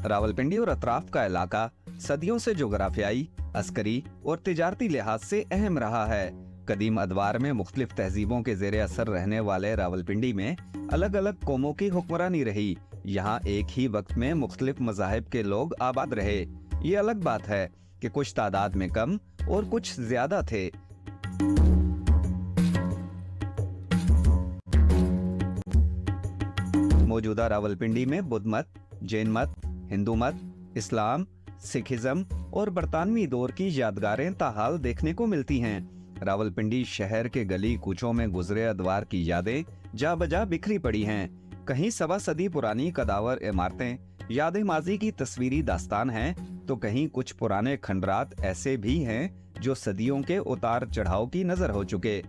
रावलपिंडी और अतराफ का इलाका सदियों से जोग्राफियाई, अस्करी और तिजारती लिहाज से अहम रहा है। कदीम अदवार में मुख्तलिफ तहजीबों के जेर असर रहने वाले रावलपिंडी में अलग अलग कौमों की हुक्मरानी रही। यहाँ एक ही वक्त में मुख्तलिफ मज़ाहिब के लोग आबाद रहे। ये अलग बात है कि कुछ तादाद में कम और कुछ ज्यादा थे। मौजूदा रावलपिंडी में बुद्ध मत, जैन मत, हिंदू मत, इस्लाम, सिखिज्म और बरतानवी दौर की यादगारें ताहाल देखने को मिलती हैं। रावलपिंडी शहर के गली कूचों में गुजरे अदवार की यादें जा बजा बिखरी पड़ी हैं। कहीं सवा सदी पुरानी कदावर इमारतें याद माजी की तस्वीरी दास्तान हैं, तो कहीं कुछ पुराने खंडरात ऐसे भी हैं जो सदियों के उतार चढ़ाव की नजर हो चुके।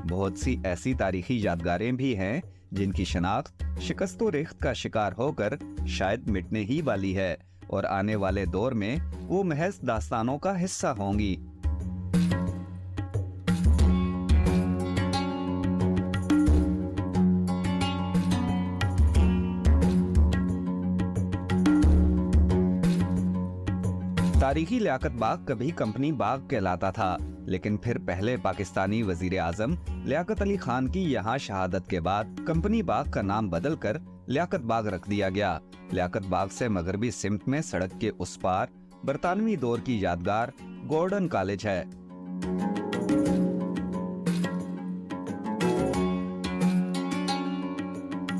बहुत सी ऐसी तारीखी यादगारें भी हैं जिनकी शनाख्त शिकस्तो रेख्त का शिकार होकर शायद मिटने ही वाली है और आने वाले दौर में वो महज दास्तानों का हिस्सा होंगी। तारीखी लियाकत बाग कभी कंपनी बाग कहलाता था, लेकिन फिर पहले पाकिस्तानी वजीर आजम लियाकत अली खान की यहाँ शहादत के बाद कंपनी बाग का नाम बदलकर लियाकत बाग रख दिया गया। लियाकत बाग से मगरबी सिमत में सड़क के उस पार बरतानवी दौर की यादगार गॉर्डन कॉलेज है।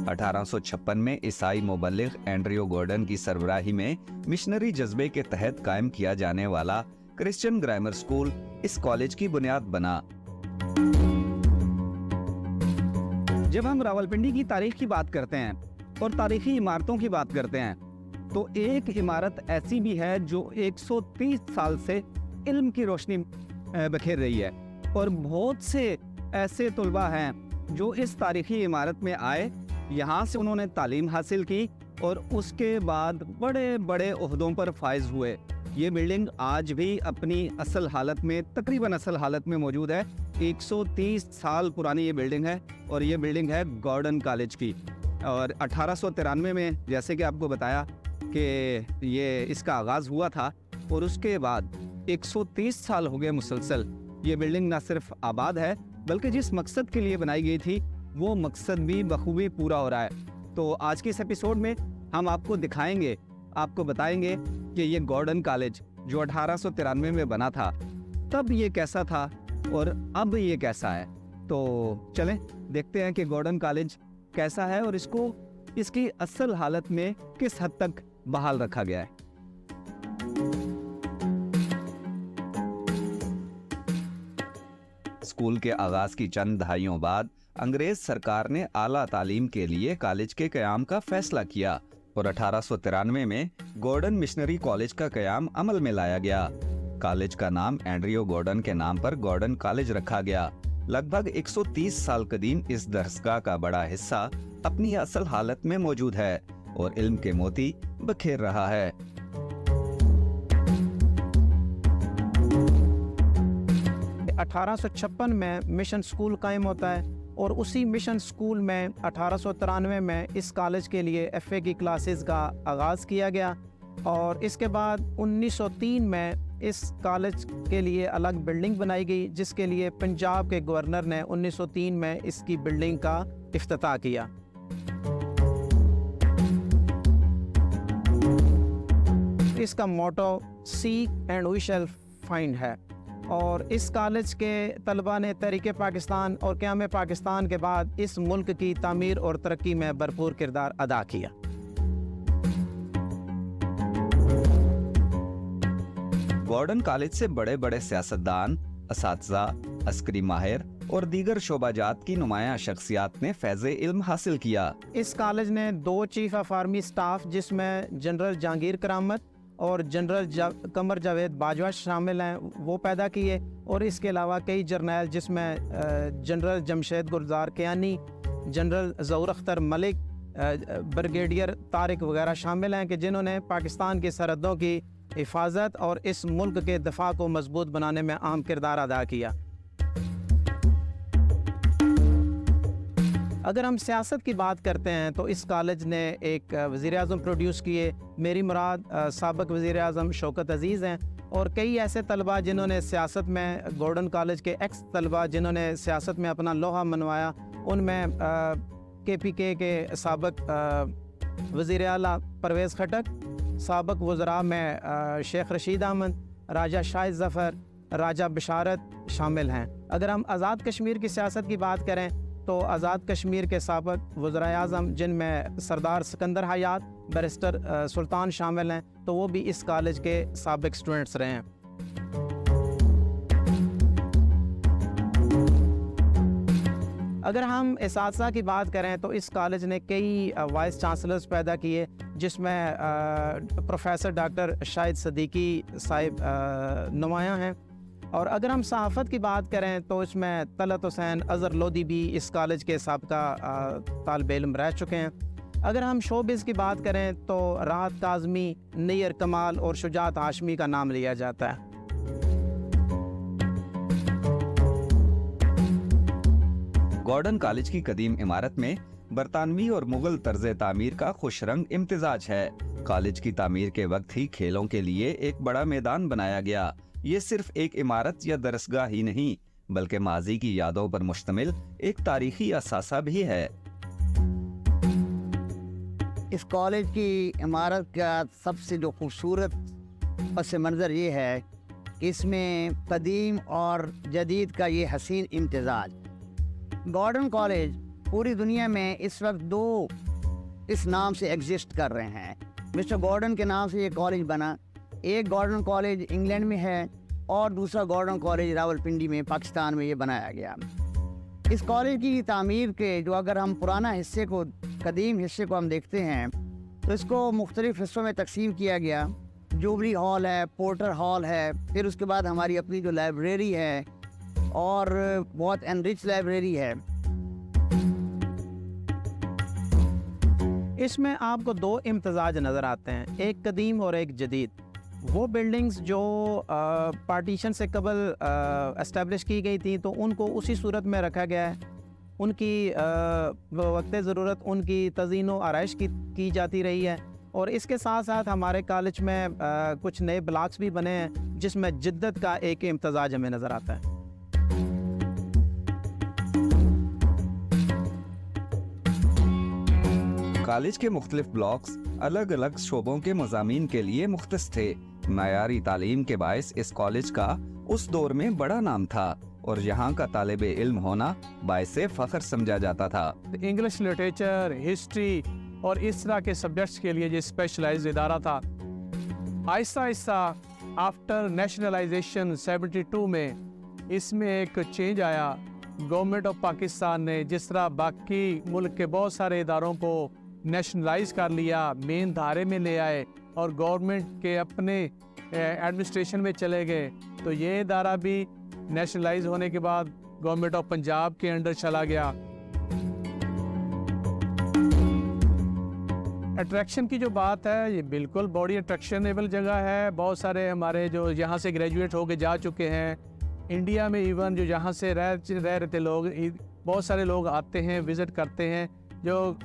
1856 में ईसाई मुबल्लिग एंड्रयू गॉर्डन की सरबराही में मिशनरी जज्बे के तहत कायम किया जाने वाला क्रिश्चियन ग्रामर स्कूल इस कॉलेज की बुनियाद बना। जब हम रावलपिंडी की तारीख की बात करते हैं और तारीखी इमारतों की बात करते हैं, तो एक इमारत ऐसी भी है जो 130 साल से इल्म की रोशनी बखेर रही है और बहुत से ऐसे तुलबा हैं जो इस तारीखी इमारत में आए, यहाँ से उन्होंने तालीम हासिल की और उसके बाद बड़े बड़े ओहदों पर फायज हुए। ये बिल्डिंग आज भी अपनी असल हालत में, तकरीबन असल हालत में मौजूद है। 130 साल पुरानी ये बिल्डिंग है और ये बिल्डिंग है गॉर्डन कॉलेज की। और 1893 में जैसे कि आपको बताया कि ये इसका आगाज़ हुआ था और उसके बाद 130 साल हो गए मुसलसल। ये बिल्डिंग ना सिर्फ आबाद है बल्कि जिस मकसद के लिए बनाई गई थी वो मकसद भी बखूबी पूरा हो रहा है। तो आज के इस एपिसोड में हम आपको दिखाएंगे, आपको बताएंगे कि ये गॉर्डन कॉलेज जो 1893 में बना था, तब ये कैसा था और अब ये कैसा है। तो चलें देखते हैं कि गॉर्डन कॉलेज कैसा है और इसको इसकी असल हालत में किस हद तक बहाल रखा गया है। स्कूल के आगाज की चंद दहाइयों बाद अंग्रेज सरकार ने आला तालीम के लिए कॉलेज के क़याम का फैसला किया और 1893 में गॉर्डन मिशनरी कॉलेज का क़याम अमल में लाया गया। कॉलेज का नाम एंड्रयू गॉर्डन के नाम पर गॉर्डन कॉलेज रखा गया। लगभग 130 साल कदीम इस दरसगाह का बड़ा हिस्सा अपनी असल हालत में मौजूद है और इल्म के मोती बखेर रहा है। अठारह सौ 1856 में मिशन स्कूल कायम होता है और उसी मिशन स्कूल में 1893 में इस कॉलेज के लिए एफए की क्लासेस का आगाज़ किया गया और इसके बाद 1903 में इस कॉलेज के लिए अलग बिल्डिंग बनाई गई, जिसके लिए पंजाब के गवर्नर ने 1903 में इसकी बिल्डिंग का इफ्तिताह किया। इसका motto seek and we shall find है और इस कॉलेज के तलबा ने तहरीक पाकिस्तान और क़याम पाकिस्तान के बाद इस मुल्क की तामीर और तरक्की में भरपूर किरदार अदा किया। गॉर्डन कॉलेज से बड़े बड़े सियासतदान, असातिज़ा, अस्करी माहिर और दीगर शोबाजात की नुमाया शख्सियात ने फैज़े इल्म हासिल किया। इस कॉलेज ने 2 चीफ ऑफ आर्मी स्टाफ जिसमें जनरल जहांगीर करामत और जनरल कमर जावेद बाजवा शामिल हैं वो पैदा किए और इसके अलावा कई जर्नैल जिसमें जनरल जमशेद गुलजार कियानी, जनरल ज़हूर अख्तर मलिक, ब्रिगेडियर तारिक वगैरह शामिल हैं कि जिन्होंने पाकिस्तान की सरहदों की हिफाजत और इस मुल्क के दफा को मजबूत बनाने में अहम किरदार अदा किया। अगर हम सियासत की बात करते हैं तो इस कॉलेज ने एक वज़ीर आज़म प्रोड्यूस किए। मेरी मुराद साबिक़ वज़ीर आज़म शौकत अज़ीज़ हैं, और कई ऐसे तलबा जिन्होंने सियासत में, गॉर्डन कॉलेज के एक्स तलबा जिन्होंने सियासत में अपना लोहा मनवाया, उनमें KPK के साबिक़ वज़ीर आला परवेज़ खटक, साबिक़ वज़रा में शेख रशीद अहमद, राजा शाहिद ज़फ़र, राजा बशारत शामिल हैं। अगर हम आज़ाद कश्मीर की सियासत की बात करें तो आज़ाद कश्मीर के साबिक़ वज़राए आज़म जिनमें सरदार सिकंदर हयात, बैरिस्टर सुल्तान शामिल हैं, तो वो भी इस कॉलेज के साबिक़ स्टूडेंट्स रहे हैं। अगर हम इसातिज़ा की बात करें तो इस कॉलेज ने कई वाइस चांसलर्स पैदा किए, जिसमें प्रोफेसर डॉक्टर शाहिद सदीकी साहिब नुमायाँ हैं। और अगर हम सहाफ़त की बात करें तो इसमें तलत हुसैन अज़हर लोधी भी इस कॉलेज के साबिक़ा तालिब इल्म रह चुके हैं। अगर हम शोबिज़ की बात करें तो राहत काज़मी, नैयर कमाल और शुजात हाशमी का नाम लिया जाता है। गॉर्डन कॉलेज की कदीम इमारत में बरतानवी और मुगल तर्ज तामीर का खुश रंग इम्तिजाज है। कॉलेज की तामीर के वक्त ही खेलों के लिए एक बड़ा मैदान बनाया गया। ये सिर्फ एक इमारत या दरसगाह ही नहीं, बल्कि माजी की यादों पर मुश्तमिल एक तारीखी असासा भी है। इस कॉलेज की इमारत का सबसे जो खूबसूरत पस मंज़र ये है कि इसमें कदीम और जदीद का ये हसीन इम्तिजाज। गॉर्डन कॉलेज पूरी दुनिया में इस वक्त दो इस नाम से एग्जिस्ट कर रहे हैं। मिस्टर गॉर्डन के नाम से ये कॉलेज बना। एक गॉर्डन कॉलेज इंग्लैंड में है और दूसरा गॉर्डन कॉलेज रावलपिंडी में, पाकिस्तान में ये बनाया गया। इस कॉलेज की तामीर के जो अगर हम पुराना हिस्से को, कदीम हिस्से को हम देखते हैं तो इसको मुख्तलिफ़ हिस्सों में तकसीम किया गया। जुबली हॉल है, पोर्टर हॉल है, फिर उसके बाद हमारी अपनी जो लाइब्रेरी है और बहुत एनरिच लाइब्रेरी है। इसमें आपको दो इम्तिजाज नज़र आते हैं, एक कदीम और एक जदीद। वो बिल्डिंग्स जो पार्टीशन से कबल एस्टेब्लिश की गई थी तो उनको उसी सूरत में रखा गया है। उनकी वक्त ज़रूरत उनकी तज़ीन व आराइश की जाती रही है। और इसके साथ साथ हमारे कॉलेज में कुछ नए ब्लॉक्स भी बने हैं जिसमें जिद्दत का एक इम्तिजाज हमें नज़र आता है। कॉलेज के मुख्तलिफ ब्लॉक्स अलग अलग शोबों के मज़ामीन के लिए मुख्तस थे। मयारी तालीम के बायस इस कॉलेज का उस दौर में बड़ा नाम था और यहाँ का तालिबे इल्म होना बायसे फ़ख्र समझा जाता था। इंग्लिश लिटरेचर, हिस्ट्री और इस तरह के सब्जेक्ट्स के लिए ये स्पेशलाइज्ड इदारा था। आहिस्ता आहिस्ता आफ्टर नेशनलाइजेशन 72 में इसमें एक चेंज आया। गवर्नमेंट ऑफ पाकिस्तान ने जिस तरह बाकी मुल्क के बहुत सारे इदारों को नेशनलाइज कर लिया, मेन धारे में ले आए और गवर्नमेंट के अपने एडमिनिस्ट्रेशन में चले गए, तो ये इदारा भी नेशनलाइज होने के बाद गवर्नमेंट ऑफ पंजाब के अंडर चला गया। अट्रैक्शन की जो बात है, ये बिल्कुल बड़ी अट्रैक्शनेबल जगह है। बहुत सारे हमारे जो यहाँ से ग्रेजुएट होके जा चुके हैं, इंडिया में इवन जो यहाँ से रह रहे थे लोग, बहुत सारे लोग आते हैं, विज़िट करते हैं। जो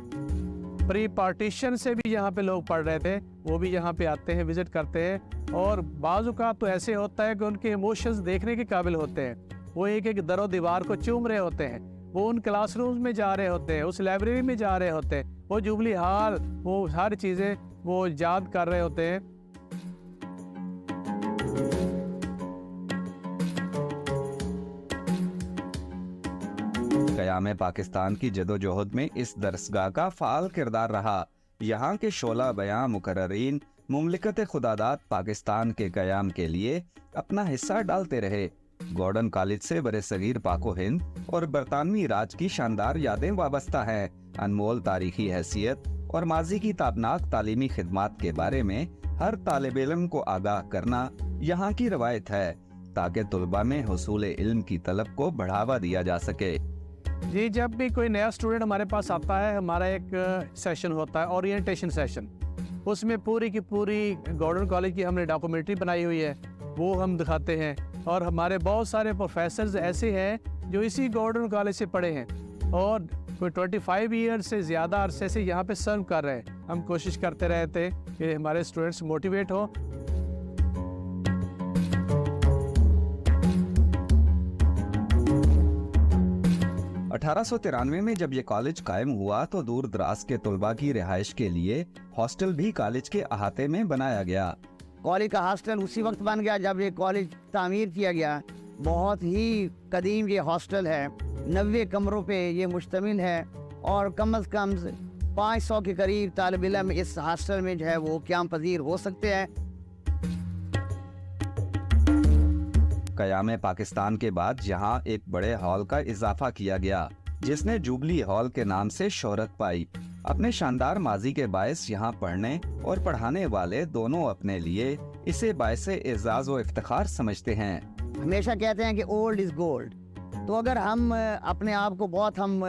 प्री पार्टीशन से भी यहाँ पे लोग पढ़ रहे थे वो भी यहाँ पे आते हैं, विज़िट करते हैं। और बाज़ औक़ात तो ऐसे होता है कि उनके इमोशंस देखने के काबिल होते हैं। वो एक एक दरो दीवार को चूम रहे होते हैं, वो उन क्लासरूम्स में जा रहे होते हैं, उस लाइब्रेरी में जा रहे होते हैं, वो जुबली हाल, वो हर चीज़ें वो याद कर रहे होते हैं। क़याम पाकिस्तान की जदोजहद में इस दरसगाह का फ़ाल किरदार रहा। यहाँ के शोला बयां मुकर्ररीन मुमलिकत खुदादाद पाकिस्तान के क़याम के लिए अपना हिस्सा डालते रहे। गॉर्डन कॉलेज से बरे सगीर पाको हिंद और बरतानवी राज की शानदार यादें वाबस्ता हैं। अनमोल तारीखी हैसियत और माजी की ताबनाक तालीमी खिदमात के बारे में हर तालिब इल्म को आगाह करना यहाँ की रवायत है, ताकि तुलबा में हुसूल इल्म की तलब को बढ़ावा दिया जा सके। जी, जब भी कोई नया स्टूडेंट हमारे पास आता है, हमारा एक सेशन होता है, ओरिएंटेशन सेशन। उसमें पूरी की पूरी गॉर्डन कॉलेज की हमने डॉक्यूमेंट्री बनाई हुई है, वो हम दिखाते हैं। और हमारे बहुत सारे प्रोफेसर्स ऐसे हैं जो इसी गॉर्डन कॉलेज से पढ़े हैं और कोई 25 ईयर से ज़्यादा अरसे से यहाँ पे सर्व कर रहे हैं। हम कोशिश करते रहे थे कि हमारे स्टूडेंट्स मोटिवेट हो। अठारह में जब ये कॉलेज कायम हुआ तो दूर दराज के तलबा की रिहाइश के लिए हॉस्टल भी कॉलेज के अहाते में बनाया गया। कॉलेज का हॉस्टल उसी वक्त बन गया जब ये कॉलेज तामीर किया गया। बहुत ही कदीम ये हॉस्टल है, 90 कमरों पे ये मुश्तमिल है और कम से कम 500 के करीब तालिब इल्म इस हॉस्टल में जो है वो क़याम पजीर हो सकते हैं। क़याम पाकिस्तान के बाद यहाँ एक बड़े हॉल का इजाफा किया गया जिसने जुबली हॉल के नाम से शोहरत पाई। अपने शानदार माजी के बायस यहाँ पढ़ने और पढ़ाने वाले दोनों अपने लिए इसे बायसे एजाज व इफ्तिखार समझते हैं। हमेशा कहते हैं कि ओल्ड इज़ गोल्ड। तो अगर हम अपने आप को बहुत हम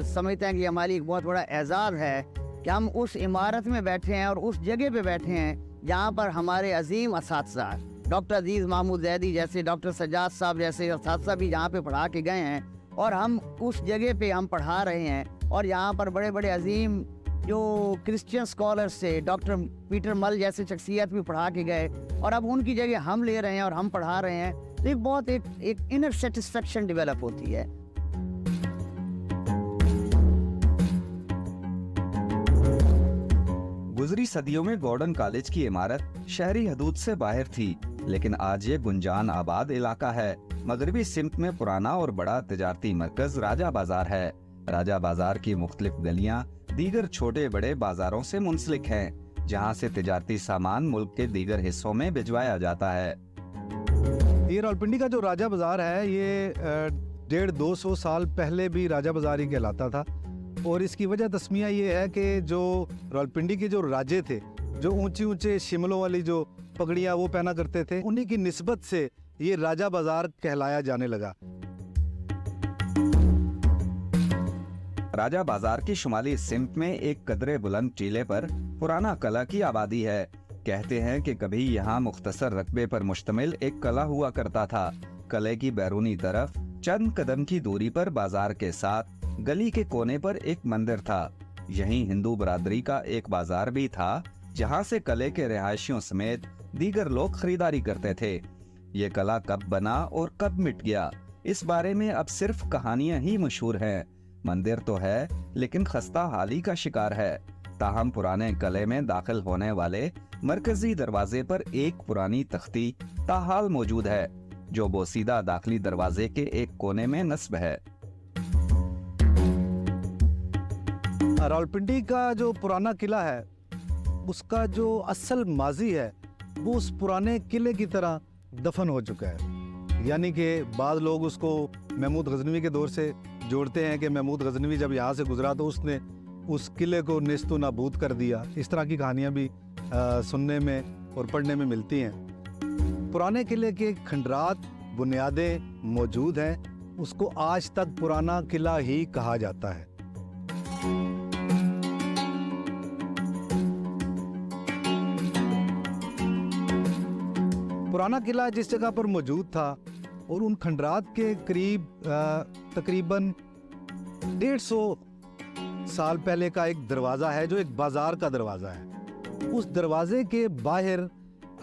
समझते हैं कि हमारी एक बहुत बड़ा एजाज़ है कि हम उस इमारत में बैठे हैं और उस जगह पे बैठे हैं जहाँ पर हमारे अजीम असातिज़ा डॉक्टर अजीज़ महमूद जैदी जैसे, डॉक्टर सज्जाद साहब जैसे असातिज़ा भी यहाँ पे पढ़ा के गए हैं और हम उस जगह पे हम पढ़ा रहे हैं। और यहाँ पर बड़े बड़े अजीम जो क्रिश्चियन स्कॉलर्स थे, डॉक्टर पीटर मल जैसे शख्सियत भी पढ़ा के गए और अब उनकी जगह हम ले रहे हैं और हम पढ़ा रहे हैं। तो एक बहुत एक इनर सेटिस्फेक्शन डेवलप होती है। गुजरी सदियों में गॉर्डन कॉलेज की इमारत शहरी हदूद से बाहर थी, लेकिन आज ये गुंजान आबाद इलाका है। मगरबी सिमत में पुराना और बड़ा तिजारती मरकज राजा बाजार है। राजा बाजार की मुख्तलिफ गलियां दीगर छोटे बड़े बाजारों से मुंसलिक हैं, जहां से तिजारती सामान मुल्क के दीगर हिस्सों में भिजवाया जाता है। ये रावलपिंडी का जो राजा बाजार है ये 150-200 साल पहले भी राजा बाजार ही कहलाता था। और इसकी वजह तस्मिया ये है कि जो रावलपिंडी के जो राजे थे, जो ऊंचे ऊंचे शिमलों वाली जो पगड़ियाँ वो पहना करते थे, उन्हीं की निस्बत से ये राजा बाजार कहलाया जाने लगा। राजा बाजार की शुमाली सिमत में एक कदरे बुलंद टीले पर पुराना कला की आबादी है। कहते हैं कि कभी यहाँ मुख्तसर रकबे पर मुश्तमिल एक कला हुआ करता था। कले की बैरूनी तरफ चंद कदम की दूरी पर बाजार के साथ गली के कोने पर एक मंदिर था। यहीं हिंदू बरादरी का एक बाजार भी था जहाँ से कले के रिहायशियों समेत दीगर लोग खरीदारी करते थे। ये कला कब बना और कब मिट गया, इस बारे में अब सिर्फ कहानियां ही मशहूर हैं। मंदिर तो है लेकिन खस्ता हाली का शिकार है। ताहम पुराने कले में दाखिल होने वाले मरकजी दरवाजे पर एक पुरानी तख्ती ताहाल मौजूद है जो बोसीदा दाखिली दरवाजे के एक कोने में नस्ब है। रावलपिंडी का जो पुराना किला है उसका जो असल माजी है वो उस पुराने किले की तरह दफन हो चुका है। यानी कि बाद लोग उसको महमूद गजनवी के दौर से जोड़ते हैं कि महमूद गजनवी जब यहाँ से गुजरा तो उसने उस किले को नेस्तो नाबूद कर दिया। इस तरह की कहानियाँ भी सुनने में और पढ़ने में मिलती हैं। पुराने किले के खंडरात बुनियादें मौजूद हैं, उसको आज तक पुराना किला ही कहा जाता है। पुराना किला जिस जगह पर मौजूद था और उन खंडरात के करीब तकरीबन 150 साल पहले का एक दरवाज़ा है जो एक बाज़ार का दरवाज़ा है। उस दरवाजे के बाहर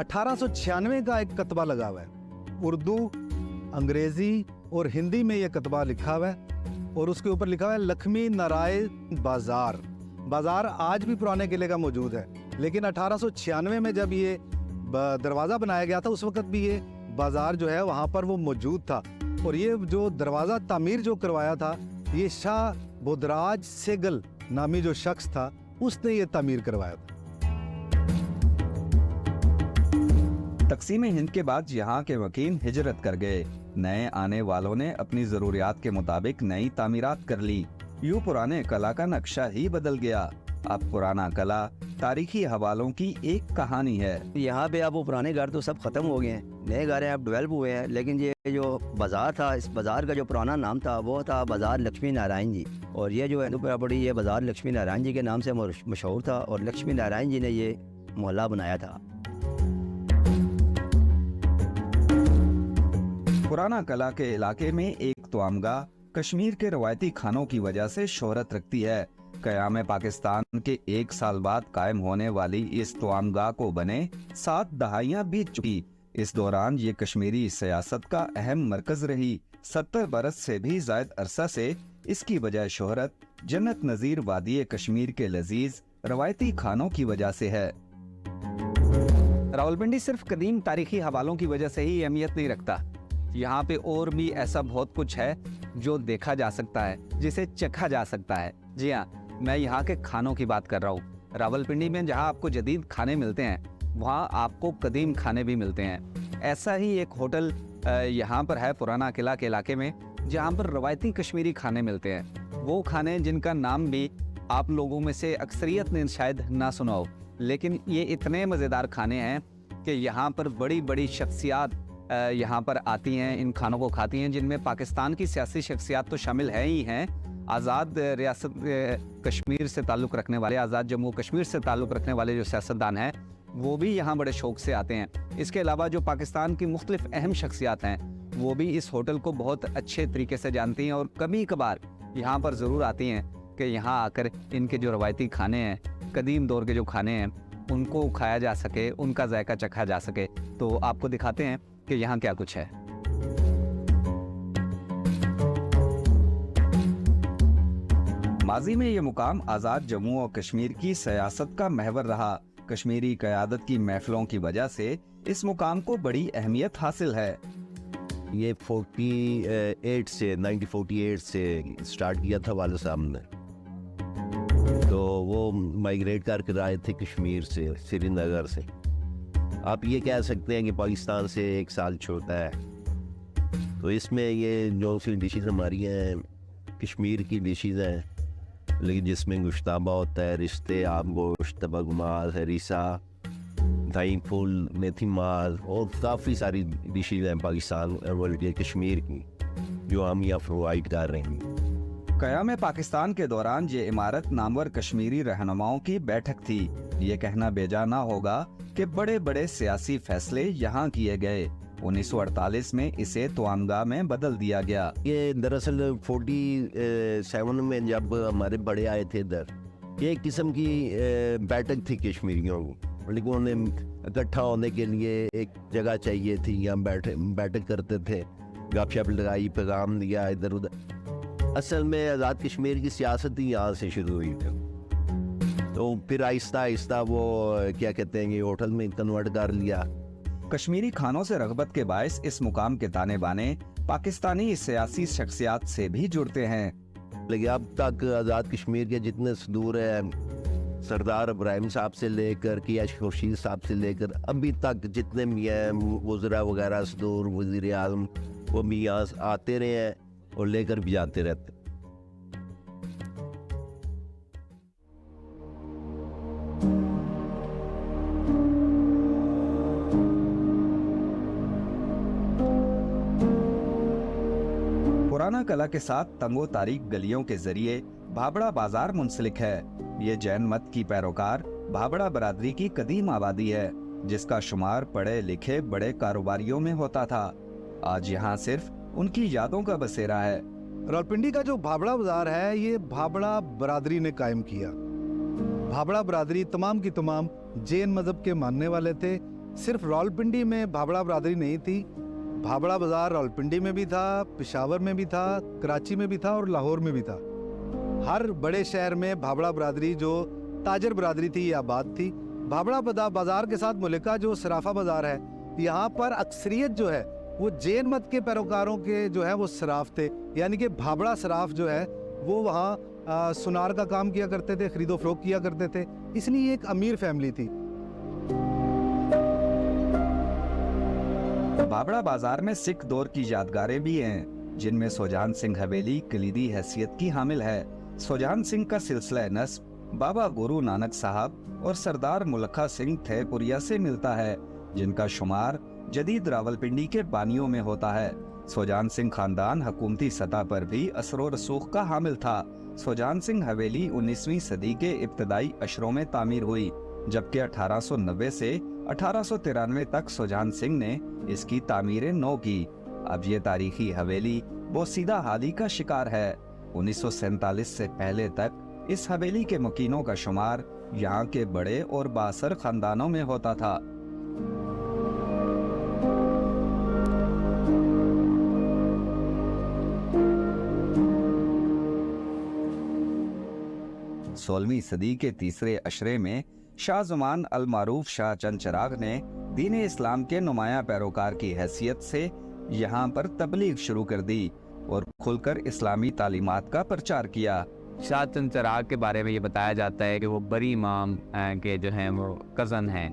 1896 का एक कतबा लगा हुआ है। उर्दू, अंग्रेज़ी और हिंदी में यह कतबा लिखा हुआ है और उसके ऊपर लिखा हुआ है लक्ष्मी नारायण बाज़ार। बाज़ार आज भी पुराने किले का मौजूद है, लेकिन 1896 में जब ये दरवाज़ा बनाया गया था उस वक्त भी ये बाज़ार जो है वहाँ पर वो मौजूद था। और ये जो दरवाज़ा तामीर जो करवाया था ये शाह बोदराज सेगल नामी जो शख्स था उसने ये तामीर करवाया था। तकसीम हिंद के बाद यहाँ के वकील हिजरत कर गए। नए आने वालों ने अपनी जरूरियात के मुताबिक नई तामीरात कर ली। यूं पुराने कला का नक्शा ही बदल गया। अब पुराना कला तारीखी हवालों की एक कहानी है। यहाँ पे अब वो पुराने घर तो सब ख़त्म हो गए हैं, नए घर हैं अब डेवलप हुए हैं। लेकिन ये जो बाज़ार था, इस बाज़ार का जो पुराना नाम था वो था बाज़ार लक्ष्मी नारायण जी। और ये जो है प्रॉपर्टी ये बाज़ार लक्ष्मी नारायण जी के नाम से मशहूर था और लक्ष्मी नारायण जी ने ये मोहल्ला बनाया था। पुराना कला के इलाके में एक तवामगाह कश्मीर के रवायती खानों की वजह से शोहरत रखती है। क़याम पाकिस्तान के 1 साल बाद कायम होने वाली इस तवामगाह को बने 7 दहाइयां बीत चुकी। इस दौरान ये कश्मीरी सियासत का अहम मरकज रही। 70 बरस से भी ज़ायद अरसा से इसकी वजह शोहरत जन्नत नज़ीर वादी कश्मीर के लजीज रवायती खानों की वजह से है। रावलपिंडी सिर्फ कदीम तारीखी हवालों की वजह से ही अहमियत नहीं रखता। यहाँ पे और भी ऐसा बहुत कुछ है जो देखा जा सकता है, जिसे चखा जा सकता है। जी हाँ, मैं यहाँ के खानों की बात कर रहा हूँ। रावलपिंडी में जहाँ आपको जदीद खाने मिलते हैं, वहाँ आपको कदीम खाने भी मिलते हैं। ऐसा ही एक होटल यहाँ पर है पुराना किला के इलाके में, जहाँ पर रवायती कश्मीरी खाने मिलते हैं। वो खाने जिनका नाम भी आप लोगों में से अक्सरियत ने शायद ना सुना हो, लेकिन ये इतने मज़ेदार खाने हैं कि यहाँ पर बड़ी बड़ी शख्सियात यहाँ पर आती हैं, इन खानों को खाती हैं, जिनमें पाकिस्तान की सियासी शख्सियात तो शामिल है ही हैं। आज़ाद रियासत कश्मीर से ताल्लुक़ रखने वाले, आज़ाद जम्मू कश्मीर से ताल्लुक़ रखने वाले जो सियासतदान हैं, वो भी यहाँ बड़े शौक़ से आते हैं। इसके अलावा जो पाकिस्तान की मुख्तलिफ अहम शख्सियात हैं, वो भी इस होटल को बहुत अच्छे तरीके से जानती हैं और कभी कभार यहाँ पर ज़रूर आती हैं कि यहाँ आकर इनके जो रवायती खाने हैं, कदीम दौर के जो खाने हैं, उनको खाया जा सके, उनका जायका चखा जा सके। तो आपको दिखाते हैं कि यहाँ क्या कुछ है। माजी में ये मुकाम आज़ाद जम्मू और कश्मीर की सियासत का महवर रहा। कश्मीरी क़यादत की महफिलों की वजह से इस मुकाम को बड़ी अहमियत हासिल है। ये 1948 से स्टार्ट किया था वाले साहब ने। तो वो माइग्रेट करके आए थे कश्मीर से, श्रीनगर से। आप ये कह सकते हैं कि पाकिस्तान से 1 साल छोटा है। तो इसमें ये जो सी डिशेज़ हमारी हैं, कश्मीर की डिशेज़ हैं, लेकिन जिसमें गोश्ताबा होता है, रिश्ते, आम गोश्त, बगमाल, हरीसा, दही फूल, मेथी मार और काफ़ी सारी डिशेज़ हैं पाकिस्तान बल्कि कश्मीर की, जो हम यहाँ प्रोवाइड कर रहे हैं। क़याम पाकिस्तान के दौरान ये इमारत नामवर कश्मीरी रहनुमाओं की बैठक थी। ये कहना बेजा ना होगा कि बड़े बड़े सियासी फैसले यहाँ किए गए। 1948 में इसे तवामगाह में बदल दिया गया। ये दरअसल 47 में जब हमारे बड़े आए थे इधर, ये एक किस्म की बैठक थी कश्मीरियों को, लेकिन उन्हें इकट्ठा होने के लिए एक जगह चाहिए थी। यहाँ बैठक करते थे, गपशप लगाई, पैगाम दिया इधर उधर। असल में आज़ाद कश्मीर की सियासत ही यहाँ से शुरू हुई थी। तो फिर आहिस्ता आहिस्ता वो क्या कहते हैं, ये होटल में कन्वर्ट कर लिया। कश्मीरी खानों से रग़बत के बायस इस मुकाम के ताने बाने पाकिस्तानी सियासी शख्सियात से भी जुड़ते हैं। लेकिन अब तक आज़ाद कश्मीर के जितने सदूर हैं, सरदार इब्राहिम साहब से लेकर किया खुर्शीद साहब से लेकर अभी तक जितने भी हैं वज़रा वगैरह सदूर, वज़ीर आज़म, वो भी यहाँ आते रहे हैं और लेकर भी जाते रहते। पुराना कला के साथ तंगो तारीख गलियों के जरिए भाबड़ा बाजार मुंसलिक है। ये जैन मत की पैरोकार भाबड़ा बरादरी की कदीम आबादी है, जिसका शुमार पढ़े लिखे बड़े कारोबारियों में होता था। आज यहाँ सिर्फ उनकी यादों का बसेरा है। रावलपिंडी का जो भाबड़ा बाजार है, ये भाबड़ा बरादरी ने कायम किया। भाबड़ा बरादरी तमाम की तमाम जैन मजहब के मानने वाले थे। सिर्फ रावलपिंडी में भाबड़ा बरादरी नहीं थी, भाबड़ा बाजार रावलपिंडी में भी था, पेशावर में भी था, कराची में भी था और लाहौर में भी था। हर बड़े शहर में भाबड़ा बरादरी जो ताजर बरादरी थी ये आबाद थी। भाबड़ा बाजार के साथ मुल्का जो सराफा बाजार है, यहाँ पर अक्सरियत जो है वो जैन मत के पैरोकारों के जो है वो सराफ थे। यानी कि भाबड़ा सराफ जो है वो वहाँ सुनार का काम किया करते थे, खरीदो फरोख्त किया करते थे, इसलिए एक अमीर फैमिली थी। भाबड़ा बाजार में सिख दौर की यादगारें भी हैं, जिनमें सोजान सिंह हवेली कलीदी हैसियत की हामिल है। सोजान सिंह का सिलसिला नस्ब बाबा गुरु नानक साहब और सरदार मुलखा सिंह थेपुरिया से मिलता है, जिनका शुमार जदीद रावलपिंडी के बानियों में होता है। सोजान सिंह खानदान हुकूमती सतह पर भी असरो रसूख का हामिल था। सोजान सिंह हवेली 19वीं सदी के इब्तदाई अशरों में तामीर हुई, जबकि 1890 से 1893 तक सोजान सिंह ने इसकी तामीरें नौ की। अब ये तारीखी हवेली वो सीधा हादी का शिकार है। 1947 से पहले तक इस हवेली के मुकीनों का शुमार यहाँ के बड़े और बासर खानदानों में होता था। सोलहवीं सदी के तीसरे अशरे में शाह ज़ुमान अल मारूफ शाह चंद चराग ने दीन इस्लाम के नुमाया पैरोकार की हैसियत से यहाँ पर तबलीग शुरू कर दी और खुलकर इस्लामी तालीमात का प्रचार किया। शाह चंद चराग के बारे में ये बताया जाता है कि वो बरी इमाम के जो हैं वो कज़न हैं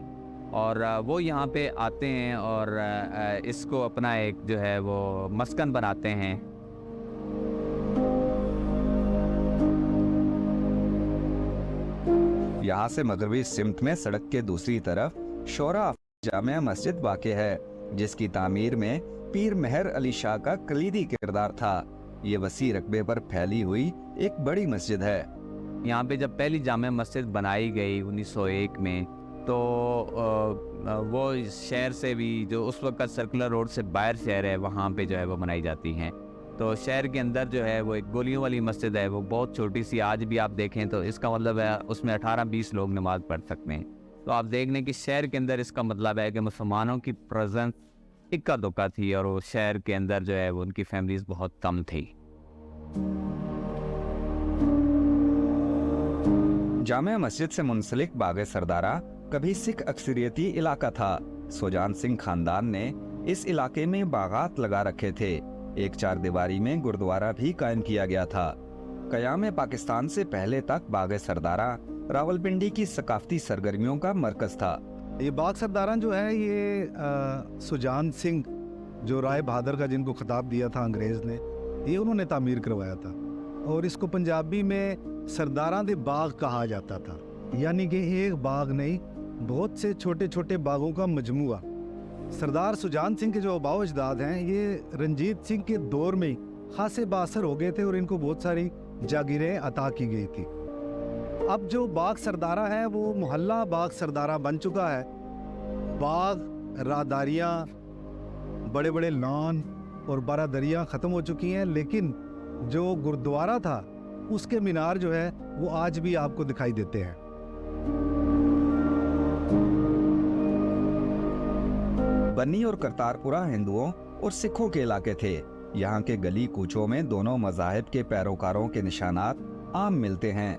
और वो यहाँ पे आते हैं और इसको अपना एक जो है वो मस्कन बनाते हैं। यहाँ से मगरबी सिमत में सड़क के दूसरी तरफ शोरा जामिया मस्जिद वाक़े है, जिसकी तामीर में पीर मेहर अली शाह का कलीदी किरदार था। ये वसी रकबे पर फैली हुई एक बड़ी मस्जिद है। यहाँ पे जब पहली जामिया मस्जिद बनाई गई 1901 में, तो वो शहर से भी जो उस वक्त सर्कुलर रोड से बाहर शहर है वहाँ पे जो है वो बनाई जाती हैं। तो शहर के अंदर जो है वो एक गोलियों वाली मस्जिद है, वो बहुत छोटी सी, आज भी आप देखें तो इसका मतलब है उसमें 18-20 लोग नमाज पढ़ सकते हैं। तो आप देख लें कि शहर के अंदर इसका मतलब है कि मुसलमानों की प्रेजेंस इक्का दुक्का थी और वो शहर के अंदर जो है वो उनकी फैमिलीज बहुत कम थी। जामिया मस्जिद से मुंसलिक बाग सरदारा कभी सिख अक्सरियती इलाका था। सुजान सिंह खानदान ने इस इलाके में बागात लगा रखे थे। एक चार दीवारी में गुरुद्वारा भी कायम किया गया था। कयाम पाकिस्तान से पहले तक बाग सरदारा रावलपिंडी की सकाफती सरगर्मियों का मरकज था। ये बाग सरदारा जो है ये सुजान सिंह जो राय बहादुर का जिनको खिताब दिया था अंग्रेज़ ने, ये उन्होंने तामीर करवाया था और इसको पंजाबी में सरदारा दे बाग कहा जाता था, यानी कि एक बाग नहीं, बहुत से छोटे छोटे बागों का मजमुआ। सरदार सुजान सिंह के जो आबाओ अजदाद हैं ये रंजीत सिंह के दौर में खासे बासर हो गए थे और इनको बहुत सारी जागीरें अता की गई थी। अब जो बाग सरदारा है वो मोहल्ला बाग सरदारा बन चुका है। बाग, राहदारियाँ, बड़े बड़े लॉन और बारादरियाँ ख़त्म हो चुकी हैं, लेकिन जो गुरुद्वारा था उसके मीनार जो है वो आज भी आपको दिखाई देते हैं। बन्नी और करतारपुरा हिंदुओं और सिखों के इलाके थे। यहाँ के गली कूचों में दोनों मज़ाहिब के पैरोकारों के निशानात आम मिलते हैं।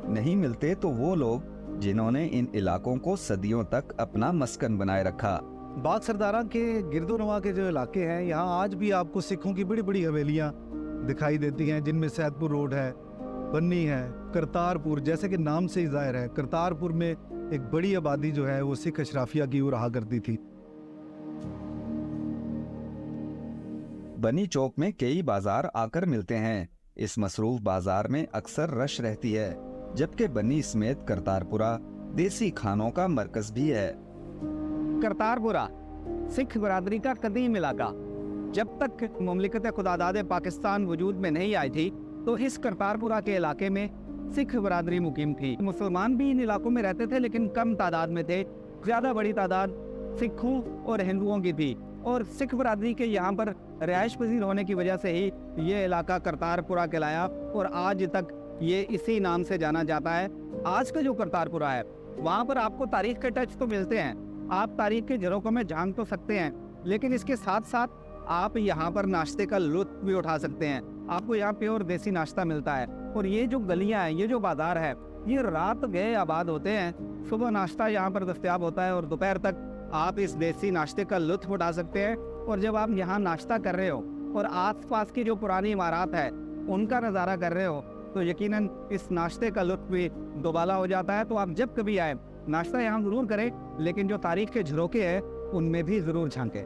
नहीं मिलते तो वो लोग जिन्होंने इन इलाकों को सदियों तक अपना मस्कन बनाए रखा। बाग सरदारा के गिरदोनवा के जो इलाके हैं यहाँ आज भी आपको सिखों की बड़ी बड़ी हवेलियाँ दिखाई देती हैं, जिनमें सैदपुर रोड है, बन्नी है, करतारपुर, जैसे कि नाम से ही जाहिर है करतारपुर में एक बड़ी आबादी जो है वो सिख अशराफिया की ओर रहा करती थी। बनी चौक में कई बाजार आकर मिलते हैं। इस मसरूफ बाजार में अक्सर रश रहती है, जबकि बनी समेत करतारपुरा देसी खानों का मरकज भी है। करतारपुरा सिख बरादरी का कदीम इलाका। जब तक मुमलिकत खुदादाद पाकिस्तान वजूद में नहीं आई थी तो इस करतारपुरा के इलाके में सिख बरादरी मुकीम थी। मुसलमान भी इन इलाकों में रहते थे लेकिन कम तादाद में थे। ज़्यादा बड़ी तादाद सिखों और हिंदुओं की थी और सिख बरादरी के यहाँ पर रिहाइश पजीर होने की वजह से ही ये इलाका करतारपुरा कहलाया और आज तक ये इसी नाम से जाना जाता है। आज का जो करतारपुरा है वहाँ पर आपको तारीख के टच तो मिलते हैं, आप तारीख के झरोकों में झांक तो सकते हैं, लेकिन इसके साथ साथ आप यहाँ पर नाश्ते का लुत्फ भी उठा सकते हैं। आपको यहाँ प्योर देसी नाश्ता मिलता है और ये जो गलियाँ हैं, ये जो बाजार है, ये रात गए आबाद होते हैं। सुबह नाश्ता यहाँ पर दस्तयाब होता है और दोपहर तक आप इस देसी नाश्ते का लुत्फ उठा सकते हैं। और जब आप यहाँ नाश्ता कर रहे हो और आसपास की जो पुरानी इमारत है उनका नज़ारा कर रहे हो तो यकीनन इस नाश्ते का लुत्फ भी दोबाला हो जाता है। तो आप जब कभी आए नाश्ता यहाँ ज़रूर करें, लेकिन जो तारीख के झरोके हैं उनमें भी ज़रूर झांकें।